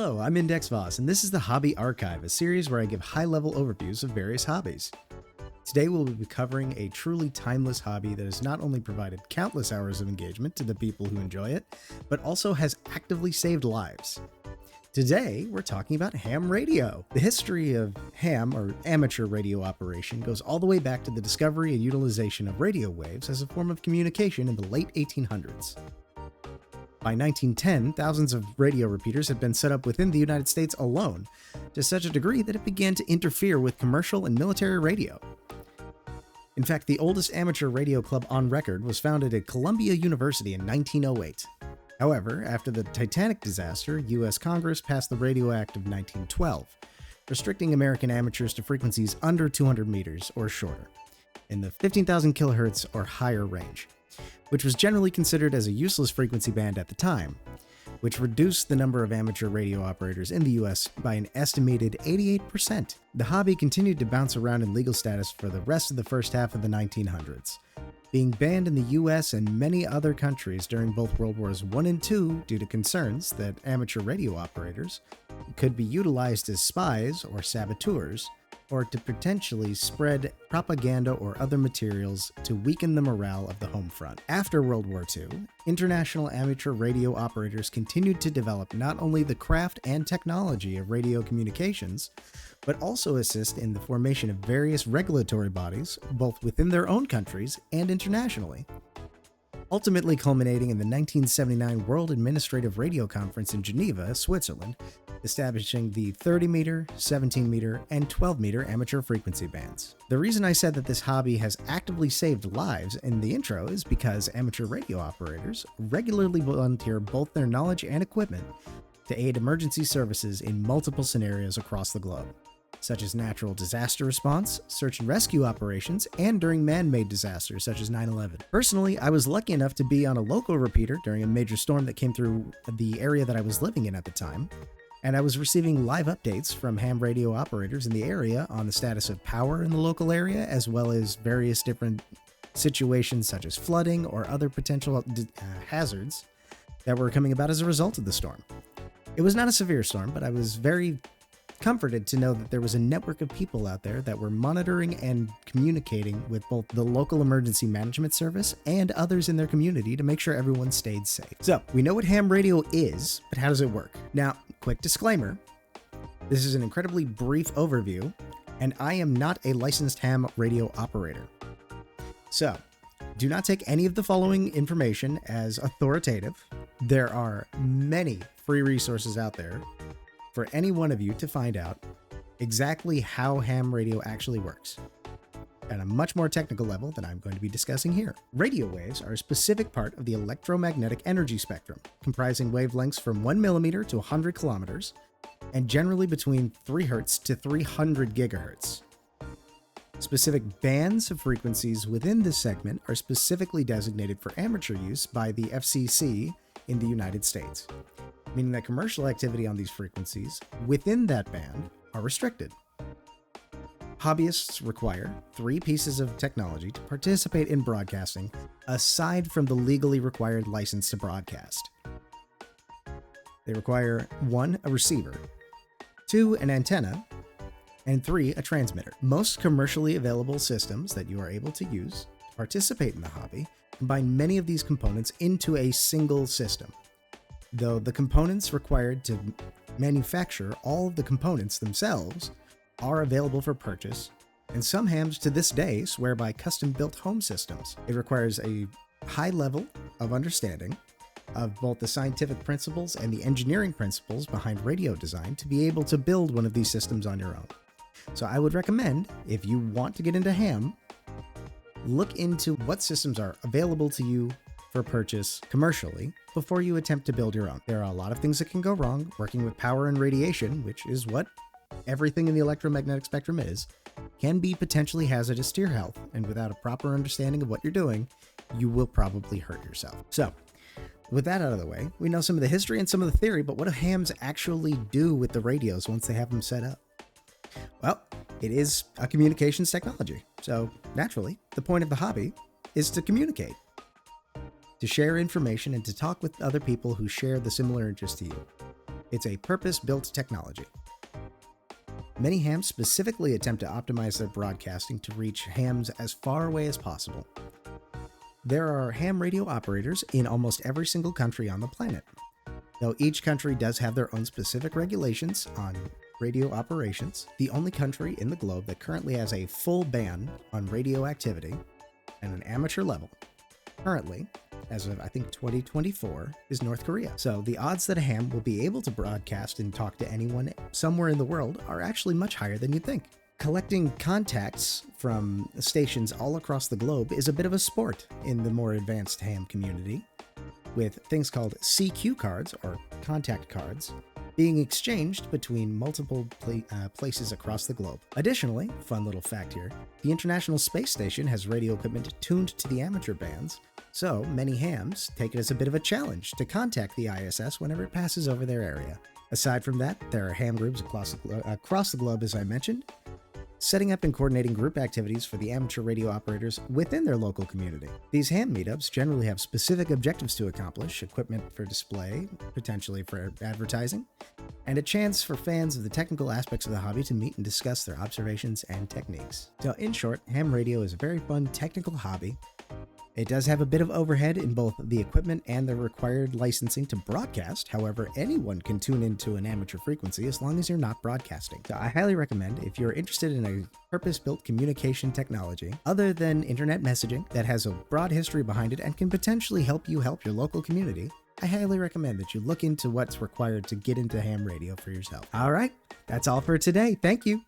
Hello, I'm Index Voss, and this is the Hobby Archive, a series where I give high-level overviews of various hobbies. Today we'll be covering a truly timeless hobby that has not only provided countless hours of engagement to the people who enjoy it, but also has actively saved lives. Today, we're talking about ham radio. The history of ham, or amateur radio operation, goes all the way back to the discovery and utilization of radio waves as a form of communication in the late 1800s. By 1910, thousands of radio repeaters had been set up within the United States alone, to such a degree that it began to interfere with commercial and military radio. In fact, the oldest amateur radio club on record was founded at Columbia University in 1908. However, after the Titanic disaster, U.S. Congress passed the Radio Act of 1912, restricting American amateurs to frequencies under 200 meters or shorter, in the 15,000 kilohertz or higher range, which was generally considered as a useless frequency band at the time, which reduced the number of amateur radio operators in the US by an estimated 88%. The hobby continued to bounce around in legal status for the rest of the first half of the 1900s, being banned in the US and many other countries during both World Wars I and II due to concerns that amateur radio operators could be utilized as spies or saboteurs, or to potentially spread propaganda or other materials to weaken the morale of the home front. After World War II, international amateur radio operators continued to develop not only the craft and technology of radio communications, but also assist in the formation of various regulatory bodies, both within their own countries and internationally, ultimately culminating in the 1979 World Administrative Radio Conference in Geneva, Switzerland, establishing the 30-meter, 17-meter, and 12-meter amateur frequency bands. The reason I said that this hobby has actively saved lives in the intro is because amateur radio operators regularly volunteer both their knowledge and equipment to aid emergency services in multiple scenarios across the globe, such as natural disaster response, search and rescue operations, and during man-made disasters such as 9/11. Personally, I was lucky enough to be on a local repeater during a major storm that came through the area that I was living in at the time, and I was receiving live updates from ham radio operators in the area on the status of power in the local area, as well as various different situations such as flooding or other potential hazards that were coming about as a result of the storm. It was not a severe storm, but I was very comforted to know that there was a network of people out there that were monitoring and communicating with both the local emergency management service and others in their community to make sure everyone stayed safe. So, we know what ham radio is, but how does it work? Now, quick disclaimer, this is an incredibly brief overview, and I am not a licensed ham radio operator. So, do not take any of the following information as authoritative. There are many free resources out there for any one of you to find out exactly how ham radio actually works at a much more technical level than I'm going to be discussing here. Radio waves are a specific part of the electromagnetic energy spectrum, comprising wavelengths from 1 millimeter to 100 kilometers, and generally between 3 Hz to 300 gigahertz. Specific bands of frequencies within this segment are specifically designated for amateur use by the FCC in the United States, meaning that commercial activity on these frequencies within that band are restricted. Hobbyists require 3 pieces of technology to participate in broadcasting aside from the legally required license to broadcast. They require 1, a receiver, 2, an antenna, and 3, a transmitter. Most commercially available systems that you are able to use to participate in the hobby combine many of these components into a single system, though the components required to manufacture all of the components themselves are available for purchase, and some hams to this day swear by custom-built home systems. It requires a high level of understanding of both the scientific principles and the engineering principles behind radio design to be able to build one of these systems on your own. So I would recommend, if you want to get into ham, look into what systems are available to you for purchase commercially before you attempt to build your own. There are a lot of things that can go wrong working with power and radiation, which is what everything in the electromagnetic spectrum is, can be potentially hazardous to your health, and without a proper understanding of what you're doing, you will probably hurt yourself. So, with that out of the way, we know some of the history and some of the theory, but what do hams actually do with the radios once they have them set up? Well, it is a communications technology, so naturally, the point of the hobby is to communicate, to share information and to talk with other people who share the similar interest to you. It's a purpose-built technology. Many hams specifically attempt to optimize their broadcasting to reach hams as far away as possible. There are ham radio operators in almost every single country on the planet. Though each country does have their own specific regulations on radio operations, the only country in the globe that currently has a full ban on radio activity at an amateur level, currently, as of I think 2024, is North Korea. So the odds that a ham will be able to broadcast and talk to anyone somewhere in the world are actually much higher than you'd think. Collecting contacts from stations all across the globe is a bit of a sport in the more advanced ham community, with things called CQ cards, or contact cards, being exchanged between multiple places across the globe. Additionally, fun little fact here, the International Space Station has radio equipment tuned to the amateur bands, so many hams take it as a bit of a challenge to contact the ISS whenever it passes over their area. Aside from that, there are ham groups across the globe, as I mentioned, setting up and coordinating group activities for the amateur radio operators within their local community. These ham meetups generally have specific objectives to accomplish: equipment for display, potentially for advertising, and a chance for fans of the technical aspects of the hobby to meet and discuss their observations and techniques. So in short, ham radio is a very fun technical hobby. It does have a bit of overhead in both the equipment and the required licensing to broadcast. However, anyone can tune into an amateur frequency as long as you're not broadcasting. So I highly recommend, if you're interested in a purpose-built communication technology other than internet messaging that has a broad history behind it and can potentially help you help your local community, I highly recommend that you look into what's required to get into ham radio for yourself. All right, that's all for today. Thank you.